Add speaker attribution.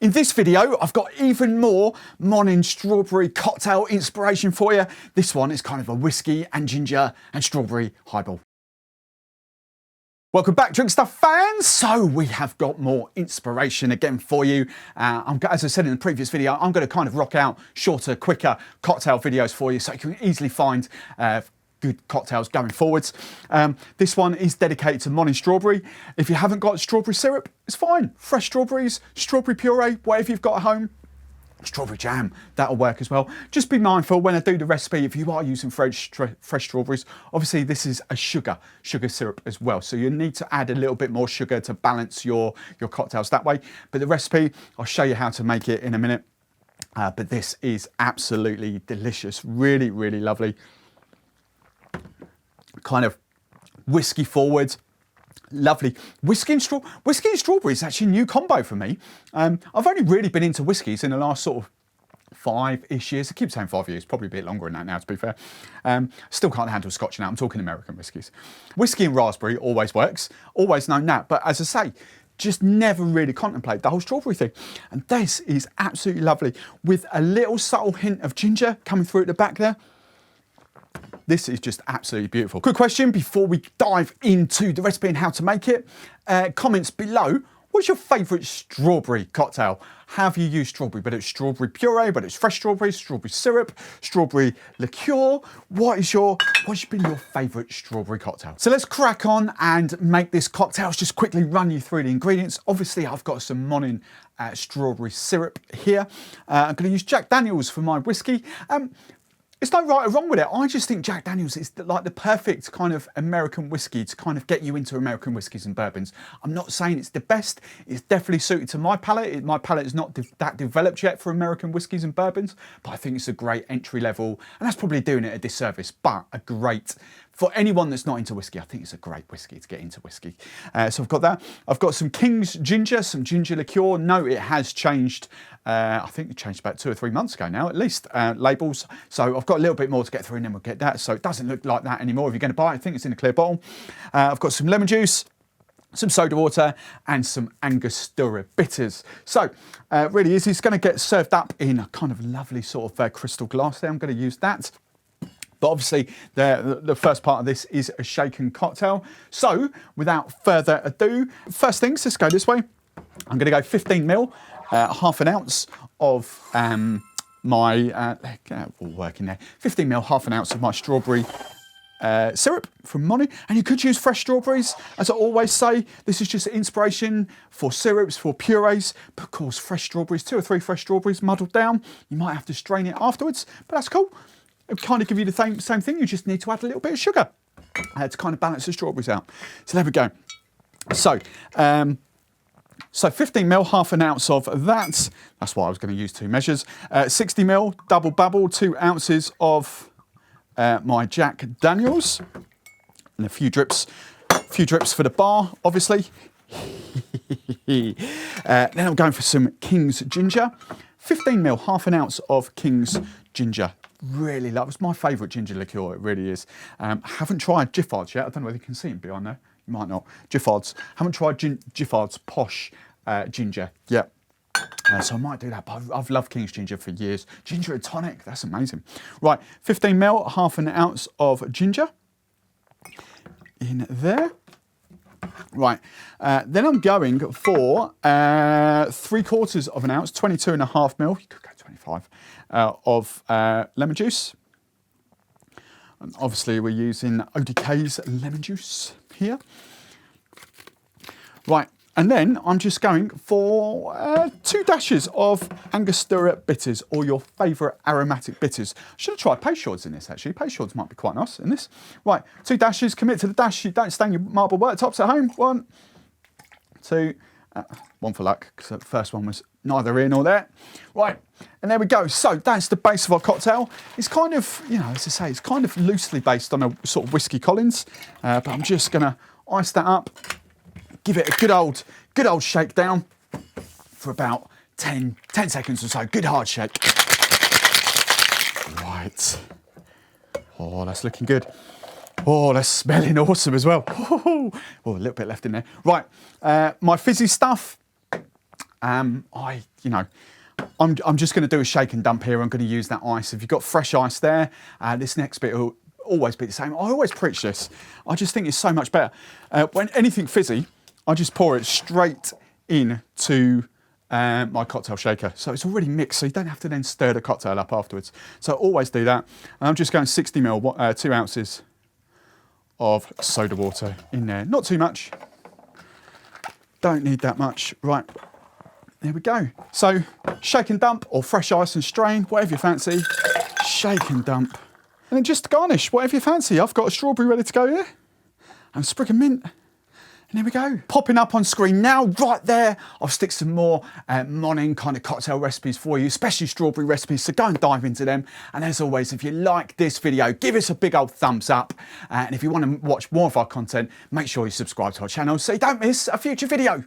Speaker 1: In this video, I've got even more Monin strawberry cocktail inspiration for you. This one is kind of a whiskey and ginger and strawberry highball. Welcome back, Drinkstuff fans. So we have got more inspiration again for you. As I said in the previous video, I'm going to kind of rock out shorter, quicker cocktail videos for you so you can easily find good cocktails going forwards. This one is dedicated to Monin strawberry. If you haven't got strawberry syrup, it's fine. Fresh strawberries, strawberry puree, whatever you've got at home. Strawberry jam, that'll work as well. Just be mindful when I do the recipe, if you are using fresh strawberries, obviously this is a sugar syrup as well. So you need to add a little bit more sugar to balance your cocktails that way. But the recipe, I'll show you how to make it in a minute. But this is absolutely delicious, really, really lovely. Kind of whiskey forward. Lovely. Whiskey and strawberry is actually a new combo for me. I've only really been into whiskies in the last sort of 5-ish years. I keep saying 5 years, probably a bit longer than that now, to be fair. Still can't handle Scotch now. I'm talking American whiskies. Whiskey and raspberry always works. Always known that. But as I say, just never really contemplate the whole strawberry thing. And this is absolutely lovely with a little subtle hint of ginger coming through at the back there. This is just absolutely beautiful. Quick question before we dive into the recipe and how to make it. Comments below, what's your favourite strawberry cocktail? Have you used strawberry? But it's strawberry puree, but it's fresh strawberries, strawberry syrup, strawberry liqueur. What's been your favourite strawberry cocktail? So let's crack on and make this cocktail. I'll just quickly run you through the ingredients. Obviously, I've got some Monin strawberry syrup here. I'm going to use Jack Daniels for my whiskey. It's no right or wrong with it. I just think Jack Daniels is like the perfect kind of American whiskey to kind of get you into American whiskies and bourbons. I'm not saying it's the best. It's definitely suited to my palate. My palate is not that developed yet for American whiskies and bourbons, but I think it's a great entry level, and that's probably doing it a disservice, but a great, for anyone that's not into whiskey, I think it's a great whiskey to get into whiskey. So I've got that. I've got some King's Ginger, some Ginger Liqueur. No, it has changed. I think it changed about 2 or 3 months ago now, at least, labels. So I've got a little bit more to get through and then we'll get that. So it doesn't look like that anymore. If you're going to buy it, I think it's in a clear bottle. I've got some lemon juice, some soda water and some Angostura bitters. So really easy. It's going to get served up in a kind of lovely sort of crystal glass there. I'm going to use that. But obviously, the first part of this is a shaken cocktail. So without further ado, first things, let's go this way. I'm going to go 15 ml, half an ounce of my, all working there, 15 ml, half an ounce of my strawberry syrup from Monin. And you could use fresh strawberries. As I always say, this is just inspiration for syrups, for purees. But of course, fresh strawberries, 2 or 3 fresh strawberries muddled down. You might have to strain it afterwards, but that's cool. It'll kind of give you the same thing. You just need to add a little bit of sugar to kind of balance the strawberries out. So there we go. So, 15 ml, half an ounce of that. That's why I was going to use 2 measures. 60 ml, double bubble, 2 ounces of my Jack Daniels. And a few drips for the bar, obviously. Then I'm going for some King's Ginger. 15 ml, half an ounce of King's Ginger. Really love, it's my favourite ginger liqueur, it really is. Haven't tried Giffard's yet. I don't know whether you can see him behind there. You might not. Giffard's. Haven't tried Giffard's Posh Ginger yet. So I might do that, but I've loved King's Ginger for years. Ginger and tonic, that's amazing. Right, 15 ml, half an ounce of ginger in there. Right, then I'm going for 3/4 of an ounce, 22.5 ml. You could go 25 of lemon juice. And obviously we're using ODK's lemon juice here. Right, and then I'm just going for 2 dashes of Angostura bitters, or your favourite aromatic bitters. I should have tried Peychaud's in this actually. Peychaud's might be quite nice in this. Right, 2 dashes, commit to the dash. You don't stain your marble worktops at home. 1, 2, 1 for luck, because the first one was neither here nor there. Right, and there we go. So that's the base of our cocktail. It's kind of, you know, as I say, it's kind of loosely based on a sort of whiskey Collins, but I'm just going to ice that up, give it a good old shake down for about 10 seconds or so. Good hard shake. Right. Oh, that's looking good. Oh, that's smelling awesome as well. Oh, a little bit left in there. Right, my fizzy stuff. I'm just going to do a shake and dump here. I'm going to use that ice. If you've got fresh ice there, this next bit will always be the same. I always preach this. I just think it's so much better. When anything fizzy, I just pour it straight into my cocktail shaker. So it's already mixed, so you don't have to then stir the cocktail up afterwards. So always do that. And I'm just going 60 ml, 2 ounces of soda water in there. Not too much. Don't need that much. Right, there we go. So shake and dump, or fresh ice and strain, whatever you fancy. Shake and dump. And then just to garnish, whatever you fancy. I've got a strawberry ready to go here. And a sprig of mint. And there we go. Popping up on screen now, right there. I'll stick some more Monin kind of cocktail recipes for you, especially strawberry recipes, so go and dive into them. And as always, if you like this video, give us a big old thumbs up. And if you want to watch more of our content, make sure you subscribe to our channel so you don't miss a future video.